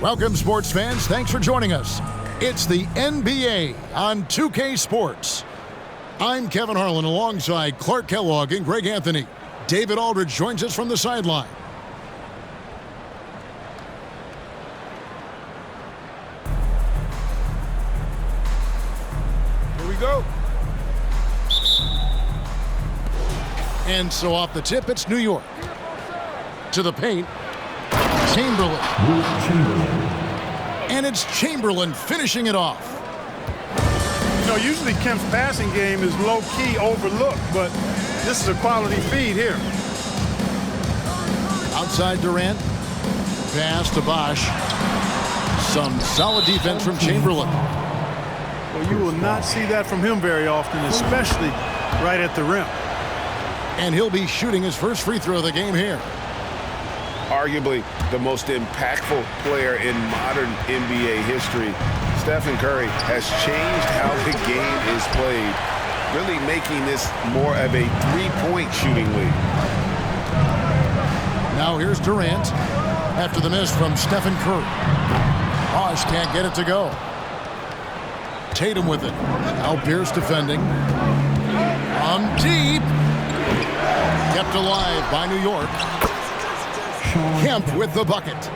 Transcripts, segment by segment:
Welcome, sports fans. Thanks for joining us. It's the NBA on 2K Sports. I'm Kevin Harlan alongside Clark Kellogg and Greg Anthony. David Aldridge joins us from the sideline. Here we go. And so off the tip, it's New York. To the paint, Chamberlain. And it's Chamberlain finishing it off. You know, usually Kemp's passing game is low-key overlooked, but this is a quality feed here. Outside Durant. Pass to Bosh. Some solid defense from Chamberlain. Well, you will not see that from him very often, especially right at the rim. And he'll be shooting his first free throw of the game here. Arguably the most impactful player in modern NBA history, Stephen Curry has changed how the game is played, really making this more of a three-point shooting league. Now here's Durant after the miss from Stephen Curry. Bosh can't get it to go. Tatum with it. Now Pierce defending. Deep. Kept alive by New York. Kemp with the bucket.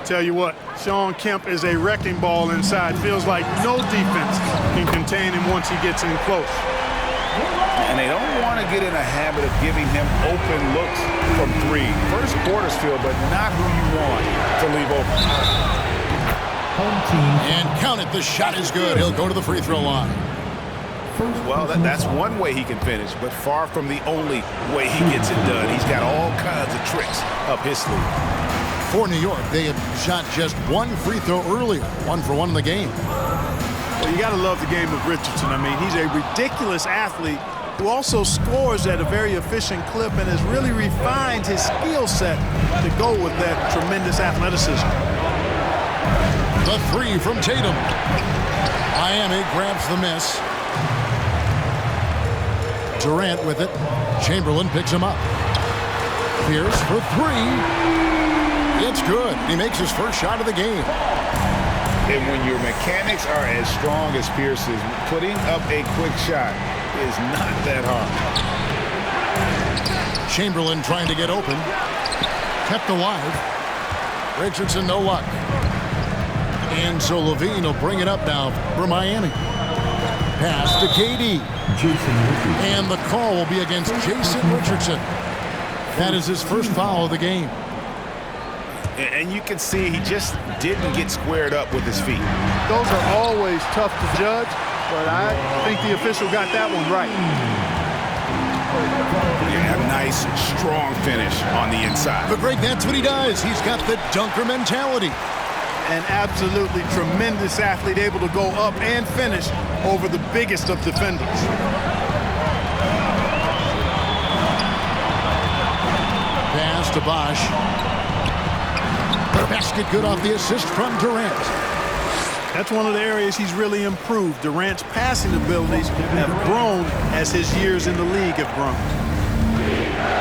Tell you what, Shawn Kemp is a wrecking ball inside. Feels like no defense can contain him once he gets in close. And they don't want to get in a habit of giving him open looks from three. First quarter's feel, but not who you want to leave open. And count it, the shot is good. He'll go to the free throw line. Well, that's one way he can finish, but far from the only way he gets it done. He's got all kinds of tricks up his sleeve. For New York, they had shot just one free throw earlier, 1 for 1 in the game. Well, you got to love the game of Richardson. I mean, he's a ridiculous athlete who also scores at a very efficient clip and has really refined his skill set to go with that tremendous athleticism. The three from Tatum. Miami grabs the miss. Durant with it. Chamberlain picks him up. Pierce for three. It's good. He makes his first shot of the game. And when your mechanics are as strong as Pierce's, putting up a quick shot is not that hard. Chamberlain trying to get open. Kept alive. Richardson, no luck. And so Levine will bring it up now for Miami. Pass to KD. And the call will be against Jason Richardson. That is his first foul of the game. And you can see he just didn't get squared up with his feet. Those are always tough to judge, but I think the official got that one right. Yeah, nice, strong finish on the inside. But Greg, that's what he does. He's got the dunker mentality. An absolutely tremendous athlete, able to go up and finish over the biggest of defenders. Pass to Bosh. The basket good off the assist from Durant. That's one of the areas he's really improved. Durant's passing abilities have grown as his years in the league have grown.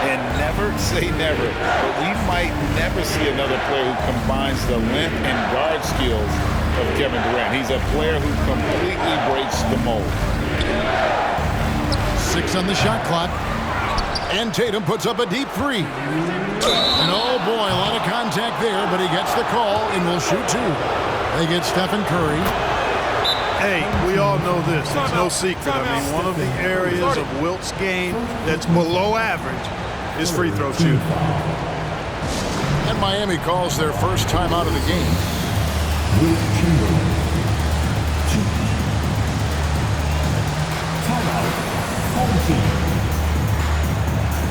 And never say never, but we might never see another player who combines the length and guard skills of Kevin Durant. He's a player who completely breaks the mold. 6 on the shot clock. And Tatum puts up a deep three. And oh boy, a lot of contact there, but he gets the call and will shoot 2. They get Stephen Curry. Hey, we all know this. It's no secret. I mean, one of the areas of Wilt's game that's below average is free throw shooting. And Miami calls their first time out of the game. Timeout, home team.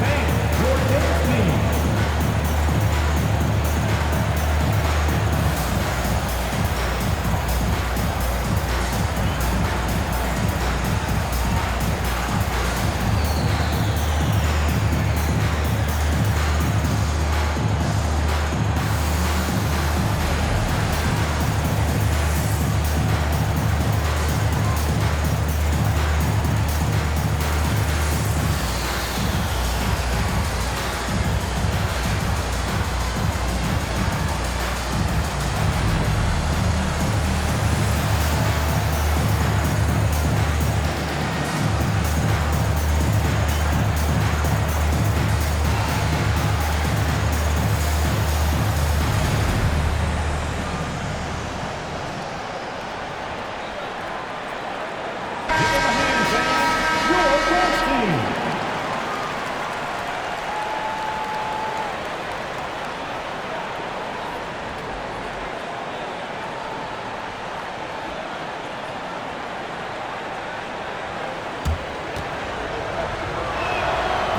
Thank your team.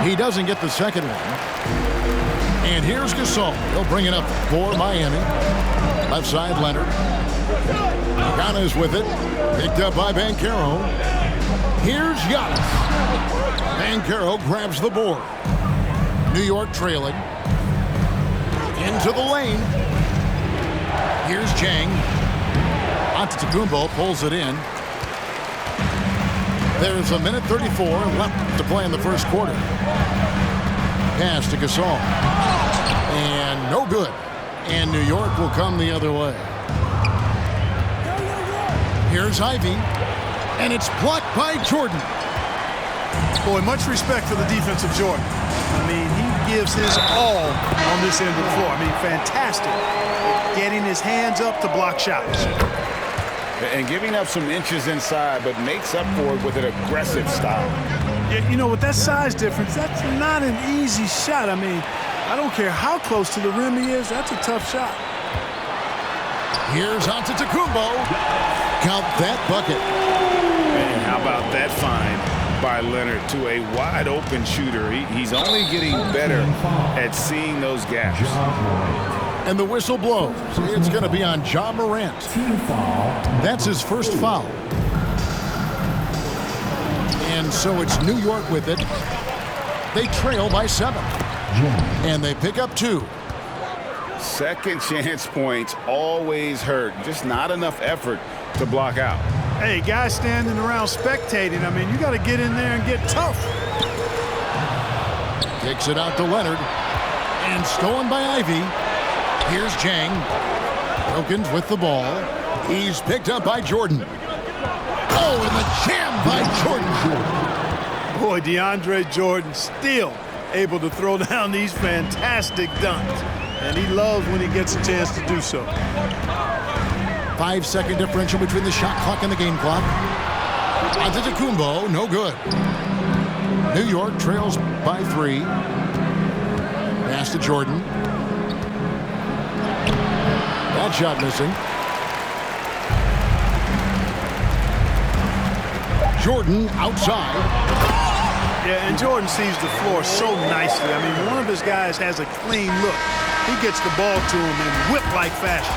He doesn't get the second one. And here's Gasol. He'll bring it up for Miami. Left side, Leonard. Ghana is with it. Picked up by Banchero. Here's Giannis. Banchero grabs the board. New York trailing. Into the lane. Here's Jang. Antetokounmpo pulls it in. There's a minute 34 left to play in the first quarter. Pass to Gasol. And no good. And New York will come the other way. Here's Ivy. And it's blocked by Jordan. Boy, much respect for the defense of Jordan. I mean, he gives his all on this end of the floor. I mean, fantastic. Getting his hands up to block shots. And giving up some inches inside, but makes up for it with an aggressive style. Yeah, you know, with that size difference, that's not an easy shot. I mean, I don't care how close to the rim he is. That's a tough shot. Here's Antetokounmpo. Count that bucket. And how about that find by Leonard to a wide-open shooter? He's only getting better at seeing those gaps. And the whistle blows. It's going to be on Ja Morant. That's his first foul. And so it's New York with it. They trail by 7. And they pick up 2. Second chance points always hurt. Just not enough effort to block out. Hey, guys standing around spectating, I mean, you got to get in there and get tough. Kicks it out to Leonard. And stolen by Ivy. Here's Jang. Wilkins with the ball. He's picked up by Jordan. Oh, and the jam by Jordan. Boy, DeAndre Jordan still able to throw down these fantastic dunks. And he loves when he gets a chance to do so. 5-second differential between the shot clock and the game clock. Antetokounmpo, no good. New York trails by 3. Pass to Jordan. That shot missing. Jordan outside. Yeah, and Jordan sees the floor so nicely. I mean, one of his guys has a clean look. He gets the ball to him in whip-like fashion.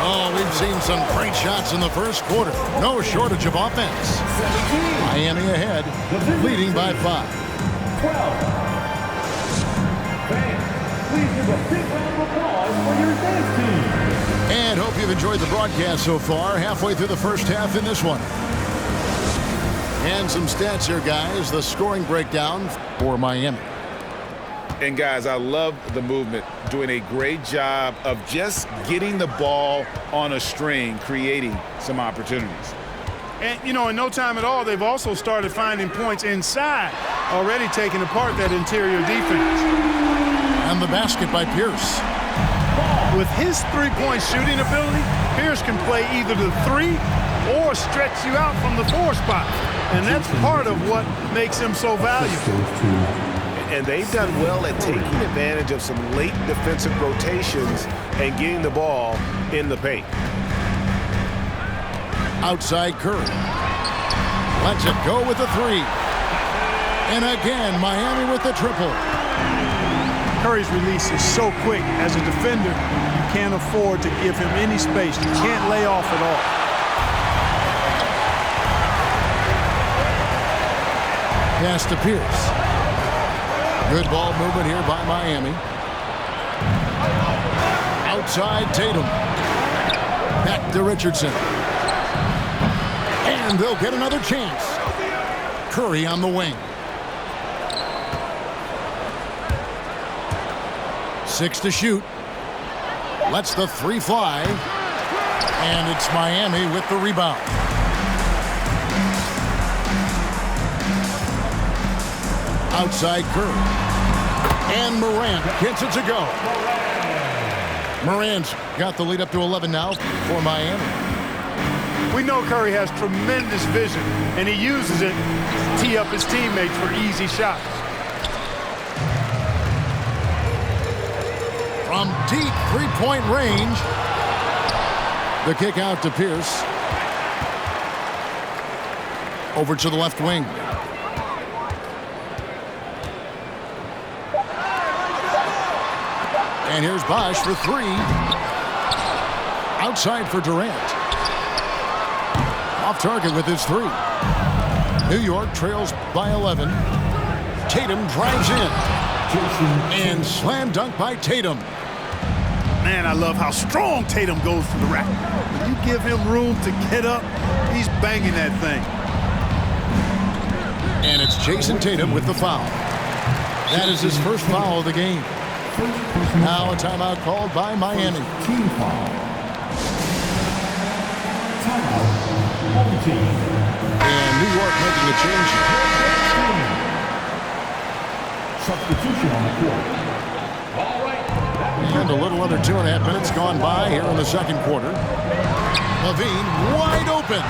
Oh, we've seen some great shots in the first quarter. No shortage of offense. Miami ahead, leading by 5. 12. Fans, please give a big round of applause for your dance team. And hope you've enjoyed the broadcast so far. Halfway through the first half in this one. And some stats here, guys. The scoring breakdown for Miami. And guys, I love the movement, doing a great job of just getting the ball on a string, creating some opportunities. And, you know, in no time at all, they've also started finding points inside, already taking apart that interior defense. And the basket by Pierce. With his three-point shooting ability, Pierce can play either the 3 or stretch you out from the 4 spot. And that's part of what makes him so valuable. And they've done well at taking advantage of some late defensive rotations and getting the ball in the paint. Outside Curry. Lets it go with the 3. And again, Miami with the triple. Curry's release is so quick. As a defender, you can't afford to give him any space. You can't lay off at all. Pass to Pierce. Good ball movement here by Miami. Outside Tatum. Back to Richardson. And they'll get another chance. Curry on the wing. 6 to shoot. Lets the 3 fly. And it's Miami with the rebound. Outside Curry. And Morant gets it to go. Morant's got the lead up to 11 now for Miami. We know Curry has tremendous vision, and he uses it to tee up his teammates for easy shots. From deep three-point range, the kick out to Pierce. Over to the left wing. And here's Bosch for three. Outside for Durant. Off target with his three. New York trails by 11. Tatum drives in. And slam dunk by Tatum. Man, I love how strong Tatum goes to the rack. When you give him room to get up, he's banging that thing. And it's Jason Tatum with the foul. That is his first foul of the game. Now a timeout called by Miami. Team foul. Timeout. Home team. And New York making a change. Substitution on the court. And a little under 2.5 minutes gone by here in the second quarter. Levine wide open.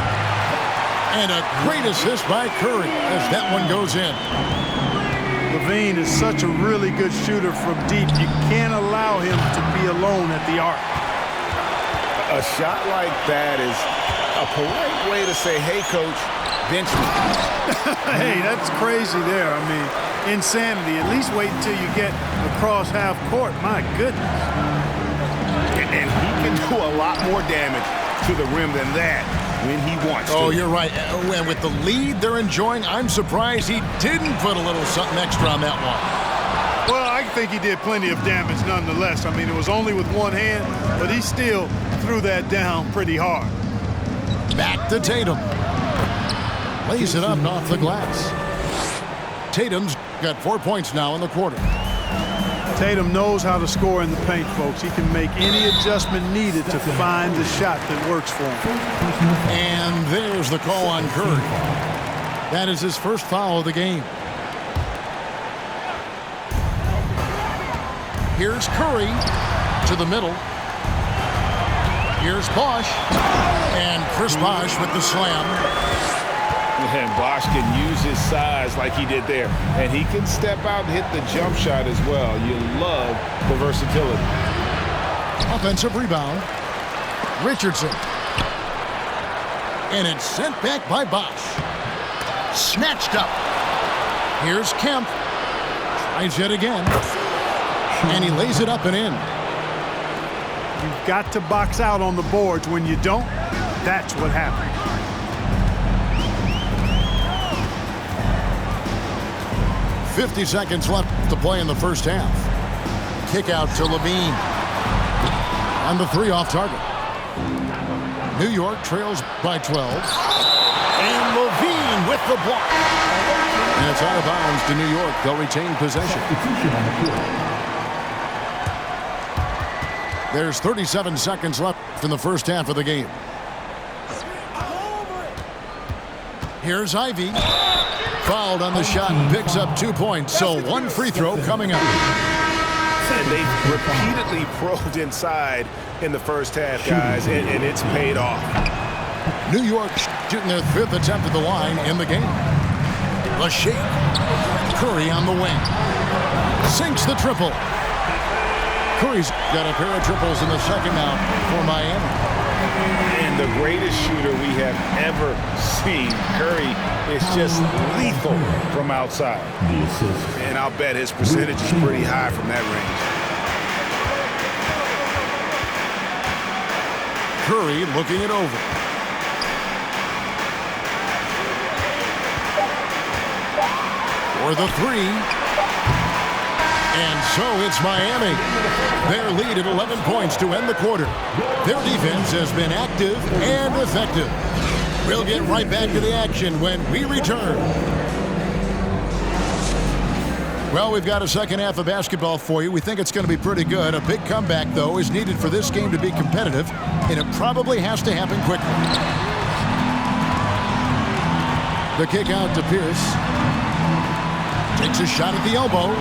And a great assist by Curry as that one goes in. Levine is such a really good shooter from deep. You can't allow him to be alone at the arc. A shot like that is a polite way to say, hey, coach, bench me. Hey, that's crazy there. I mean, insanity. At least wait until you get across half court. My goodness. And he can do a lot more damage to the rim than that when he wants to. Oh, you're right. And with the lead they're enjoying, I'm surprised he didn't put a little something extra on that one. Well, I think he did plenty of damage nonetheless. I mean, it was only with one hand, but he still threw that down pretty hard. Back to Tatum. Lays it up off the glass. Tatum's got 4 points now in the quarter. Tatum knows how to score in the paint, folks. He can make any adjustment needed to find the shot that works for him. And there's the call on Curry. That is his first foul of the game. Here's Curry to the middle. Here's Bosch. And Chris Bosch with the slam. And Bosch can use his size like he did there. And he can step out and hit the jump shot as well. You love the versatility. Offensive rebound. Richardson. And it's sent back by Bosch. Snatched up. Here's Kemp. Tries it again. And he lays it up and in. You've got to box out on the boards. When you don't, that's what happens. .50 seconds left to play in the first half. Kick out to Levine. On the three off target. New York trails by 12. And Levine with the block. And it's out of bounds to New York. They'll retain possession. There's 37 seconds left in the first half of the game. Here's Ivy. Fouled on the shot and picks up 2 points. So one free throw coming up. And they repeatedly probed inside in the first half, guys, and it's paid off. New York shooting their fifth attempt at the line in the game. The shake. Curry on the wing. Sinks the triple. Curry's got a pair of triples in the second now for Miami. And the greatest shooter we have ever seen. Curry is just lethal from outside. And I'll bet his percentage is pretty high from that range. Curry looking it over. For the three. And so it's Miami. Their lead at 11 points to end the quarter. Their defense has been active and effective. We'll get right back to the action when we return. Well, we've got a second half of basketball for you. We think it's going to be pretty good. A big comeback, though, is needed for this game to be competitive, and it probably has to happen quickly. The kick out to Pierce. Takes a shot at the elbow.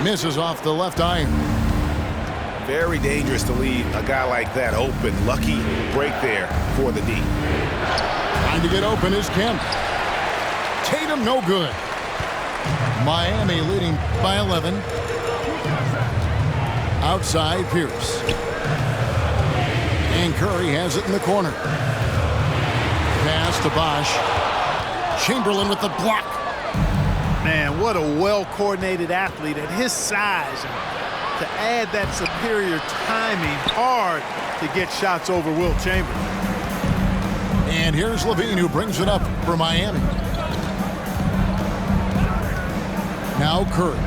Misses off the left iron. Very dangerous to leave a guy like that open. Lucky break there for the D. Trying to get open is Kemp. Tatum no good. Miami leading by 11. Outside Pierce. And Curry has it in the corner. Pass to Bosch. Chamberlain with the block. Man, what a well-coordinated athlete at his size. to add that superior timing. Hard to get shots over Wilt Chamberlain. And here's Levine, who brings it up for Miami. Now Curry.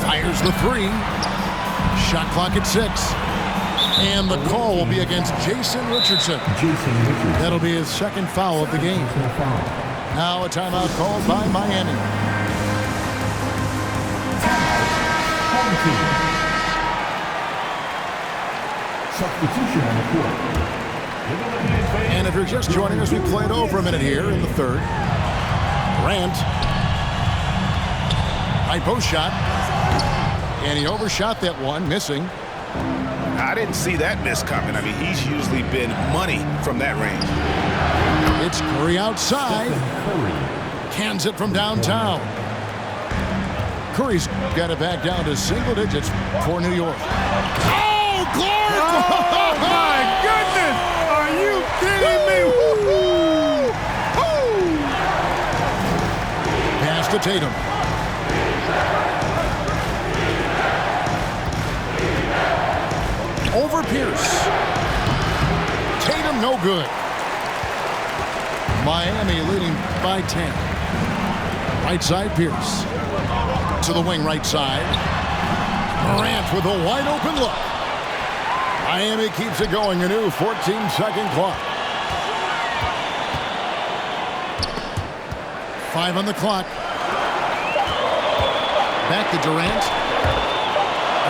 Fires the three. Shot clock at 6. And the call will be against Jason Richardson. That'll be his second foul of the game. Now a timeout called by Miami. Home team. Substitution on the court. And if you're just joining us, we played over a minute here in the third. Durant. High post shot. And he overshot that one, missing. I didn't see that miss coming. I mean, he's usually been money from that range. It's Curry outside. Cans it from downtown. Curry's got it back down to single digits for New York. Oh, Clark! Oh, my goodness! Are you kidding me? Pass to Tatum. Over Pierce. Tatum no good. Miami leading by 10. Right side Pierce. To the wing right side. Morant with a wide open look. Miami keeps it going. A new 14-second clock. 5 on the clock. Back to Durant.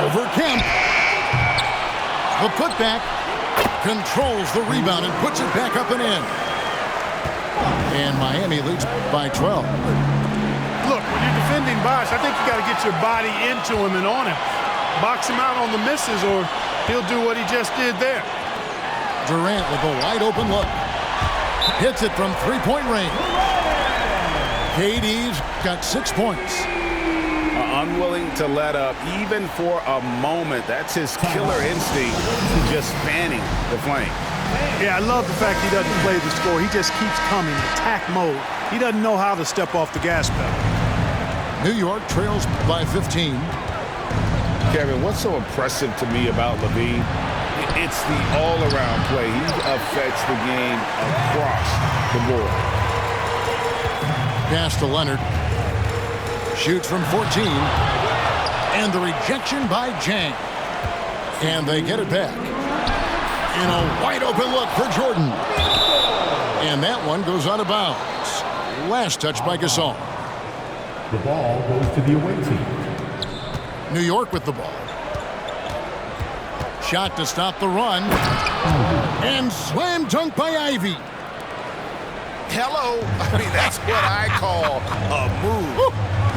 Over Kemp. The putback. Controls the rebound and puts it back up and in. And Miami leads by 12. Look, when you're defending Bosh, I think you got to get your body into him and on him. Box him out on the misses or he'll do what he just did there. Durant with a wide open look. Hits it from three-point range. KD's got 6 points. Unwilling to let up even for a moment. That's his killer instinct, just fanning the flame. Yeah, I love the fact he doesn't play the score. He just keeps coming, attack mode. He doesn't know how to step off the gas pedal. New York trails by 15. Kevin, what's so impressive to me about Levine? It's the all-around play. He affects the game across the board. Pass to Leonard. Shoots from 14. And the rejection by Jang. And they get it back. And a wide open look for Jordan. And that one goes out of bounds. Last touch by Gasol. The ball goes to the away team. New York with the ball. Shot to stop the run. And slam dunk by Ivy. Hello. I mean, that's what I call a move. Woo.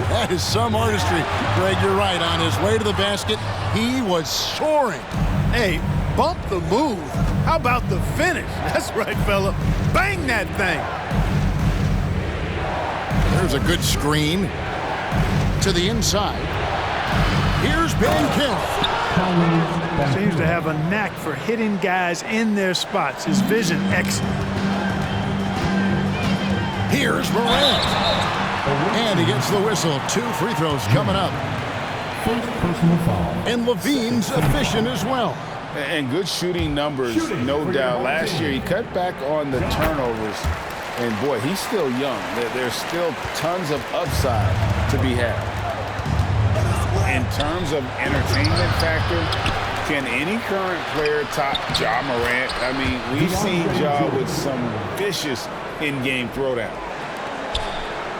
That is some artistry. Greg, you're right. On his way to the basket, he was soaring. Hey, bump the move. How about the finish? That's right, fella. Bang that thing. There's a good screen. To the inside. Here's Ben Kemp. Seems to have a knack for hitting guys in their spots. His vision excellent. Here's Morant. And he gets the whistle. 2 free throws coming up. First personal foul. And Levine's efficient as well. And good shooting numbers, no doubt. Last year, he cut back on the turnovers. And, boy, he's still young. There's still tons of upside to be had. In terms of entertainment factor, can any current player top Ja Morant? I mean, we've seen Ja with some vicious in-game throwdown.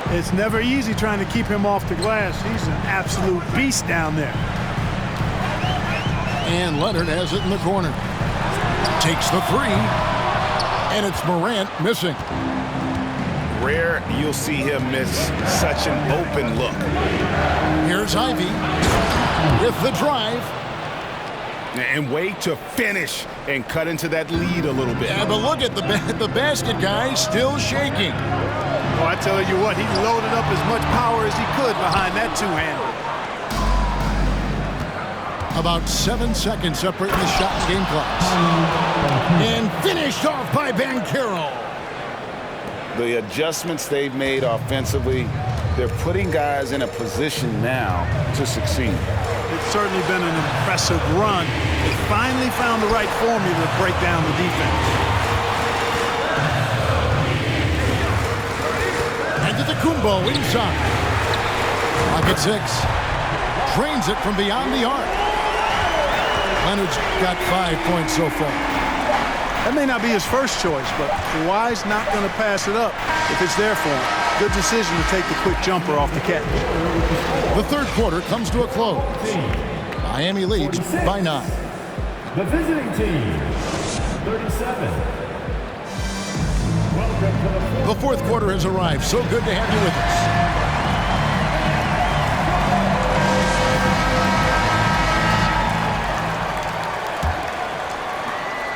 It's never easy trying to keep him off the glass. He's an absolute beast down there. And Leonard has it in the corner. Takes the 3. And it's Morant missing. Rare you'll see him miss such an open look. Here's Ivy with the drive. And wait to finish and cut into that lead a little bit. Yeah, but look at the basket guy still shaking. Oh, I tell you what, he loaded up as much power as he could behind that two-hander. About 7 seconds separating the shot and game clocks. And finished off by Banchero. The adjustments they've made offensively, they're putting guys in a position now to succeed. It's certainly been an impressive run. They finally found the right formula to break down the defense. Antetokounmpo inside. Pocket 6. Drains it from beyond the arc. Leonard's got 5 points so far. That may not be his first choice, but Kawhi's not going to pass it up if it's there for him. Good decision to take the quick jumper off the catch. The third quarter comes to a close. Miami leads by 9. The visiting team, 37. Welcome to The fourth quarter has arrived. So good to have you with us.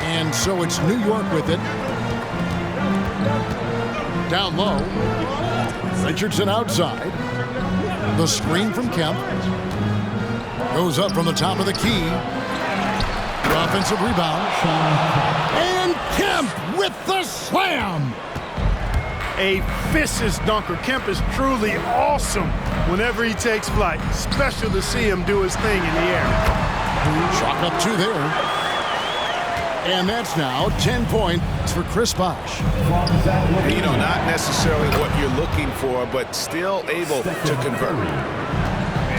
And so it's New York with it. Down low. Richardson outside. The screen from Kemp. Goes up from the top of the key. The offensive rebound. And Kemp with the slam. A vicious dunker. Kemp is truly awesome whenever he takes flight. Special to see him do his thing in the air. Chalk up 2 there. And that's now 10 points for Chris Bosh. You know, not necessarily what you're looking for, but still able to convert.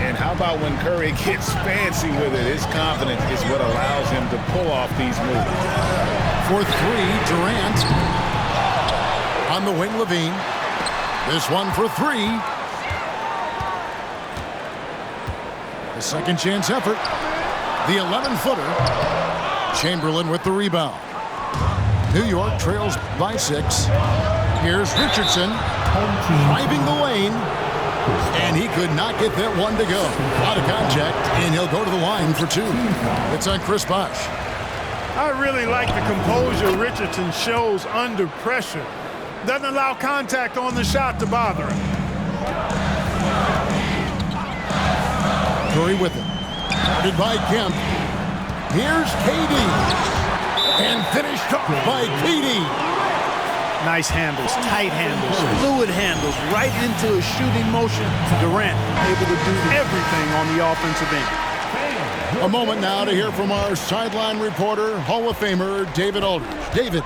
And how about when Curry gets fancy with it? His confidence is what allows him to pull off these moves. For 3, Durant. On the wing, Levine. This one for 3. The second chance effort. The 11-footer. Chamberlain with the rebound. New York trails by 6. Here's Richardson driving the lane. And he could not get that one to go. Out of contact, and he'll go to the line for 2. It's on Chris Bosh. I really like the composure Richardson shows under pressure. Doesn't allow contact on the shot to bother him. Curry with it. Guarded by Kemp. Here's KD. And finished off by KD. Nice handles, tight handles, fluid handles, right into a shooting motion. Durant able to do everything on the offensive end. A moment now to hear from our sideline reporter, Hall of Famer David Aldridge. David.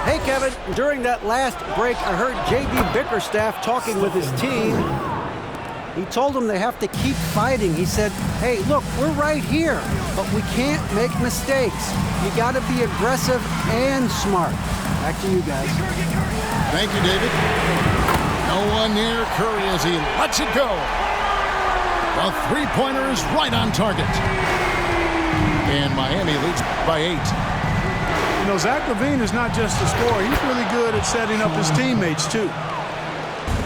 Hey, Kevin. During that last break, I heard J.B. Bickerstaff talking with his team. He told them they have to keep fighting. He said, hey, look, we're right here, but we can't make mistakes. You got to be aggressive and smart. Back to you guys. Thank you, David. No one near Curry as he lets it go. The three-pointer is right on target. And Miami leads by 8. You know, Zach LaVine is not just a scorer. He's really good at setting up his teammates, too.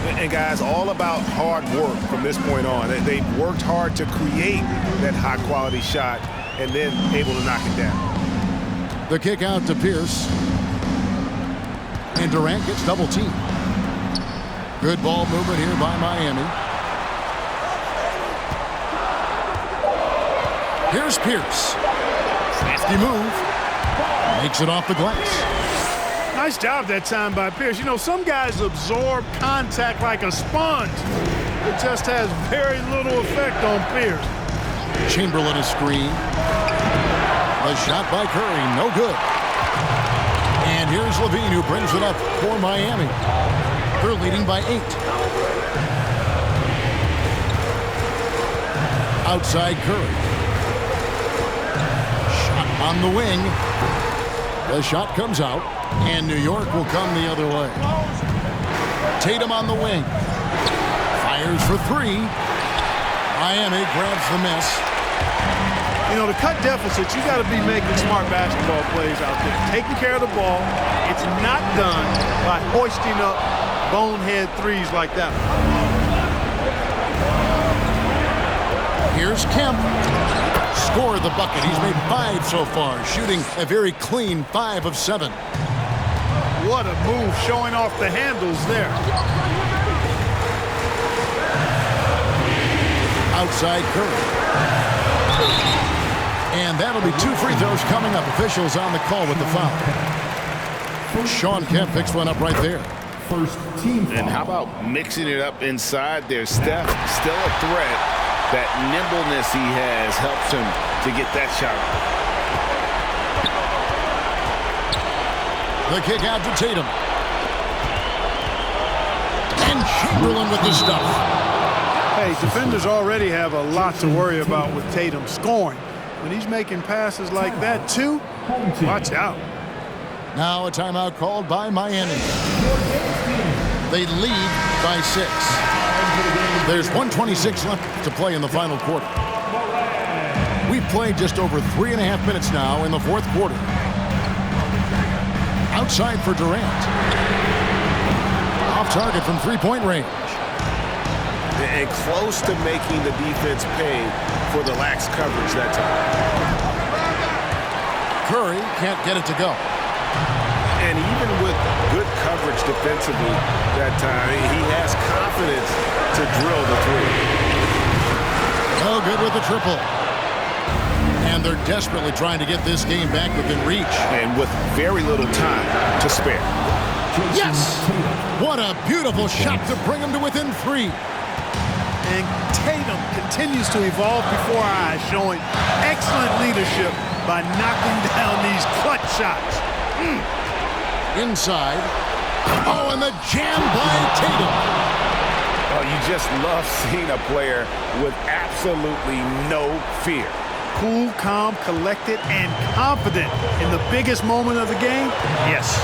And guys, all about hard work from this point on. They've worked hard to create that high-quality shot and then able to knock it down. The kick out to Pierce. And Durant gets double-teamed. Good ball movement here by Miami. Here's Pierce. Crafty move. Makes it off the glass. Nice job that time by Pierce. You know, some guys absorb contact like a sponge. It just has very little effect on Pierce. Chamberlain is screened. A shot by Curry, no good. And here's LaVine who brings it up for Miami. They're leading by 8. Outside Curry. Shot on the wing. The shot comes out, and New York will come the other way. Tatum on the wing. Fires for 3. Miami grabs the miss. You know, to cut deficits, you got to be making smart basketball plays out there. Taking care of the ball. It's not done by hoisting up bonehead threes like that. Here's Kemp. Scored the bucket. He's made 5 so far, shooting a very clean 5 of 7. What a move, showing off the handles there. Outside Curry. And that'll be 2 free throws coming up. Officials on the call with the foul. Sean Kemp picks one up right there. First team foul. And how about mixing it up inside there? Steph, still a threat. That nimbleness he has helps him to get that shot. The kick out to Tatum. And Chamberlain with the stuff. Hey, defenders already have a lot to worry about with Tatum scoring. When he's making passes like that, too, watch out. Now a timeout called by Miami. They lead by 6. There's 1:26 left to play in the final quarter. We've played just over 3.5 minutes now in the fourth quarter. Outside for Durant. Off target from three-point range. And close to making the defense pay for the lax coverage that time. Curry can't get it to go. And even with good coverage defensively that time, he has confidence to drill the three. No good with the triple. And they're desperately trying to get this game back within reach. And with very little time to spare. Yes! What a beautiful shot to bring them to within 3. And Tatum continues to evolve before our eyes, showing excellent leadership by knocking down these clutch shots. Inside. Oh, and the jam by Tatum. Oh, you just love seeing a player with absolutely no fear. Cool, calm, collected, and confident in the biggest moment of the game? Yes.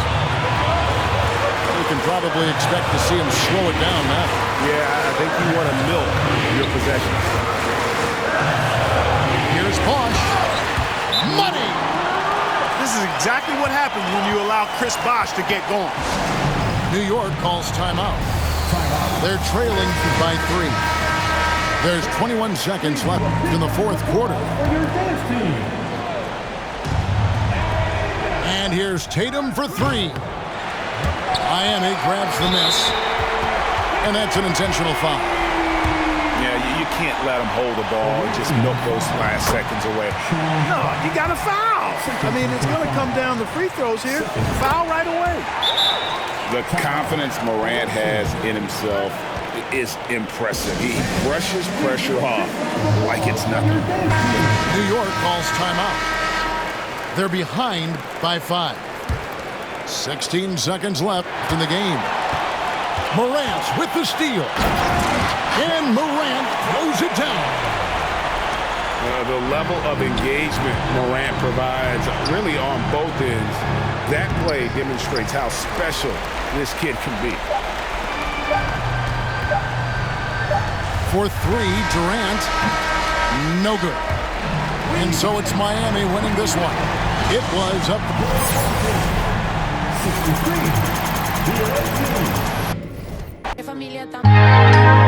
You can probably expect to see him slow it down now. Yeah, I think you want to milk your possessions. Here's Bosh. Money! This is exactly what happens when you allow Chris Bosh to get going. New York calls timeout. They're trailing by 3. There's 21 seconds left in the fourth quarter. And here's Tatum for 3. Miami grabs the miss. And that's an intentional foul. Yeah, you can't let him hold the ball and just milk those last seconds away. No, you got to foul. I mean, it's going to come down to free throws here. Foul right away. The confidence Morant has in himself is impressive. He brushes pressure off like it's nothing. New York calls timeout. They're behind by 5. 16 seconds left in the game. Morant with the steal. And Morant throws it down. The level of engagement Morant provides really on both ends. That play demonstrates how special this kid can be. For 3, Durant, no good. And so it's Miami winning this one. It was up. 63. Familia también.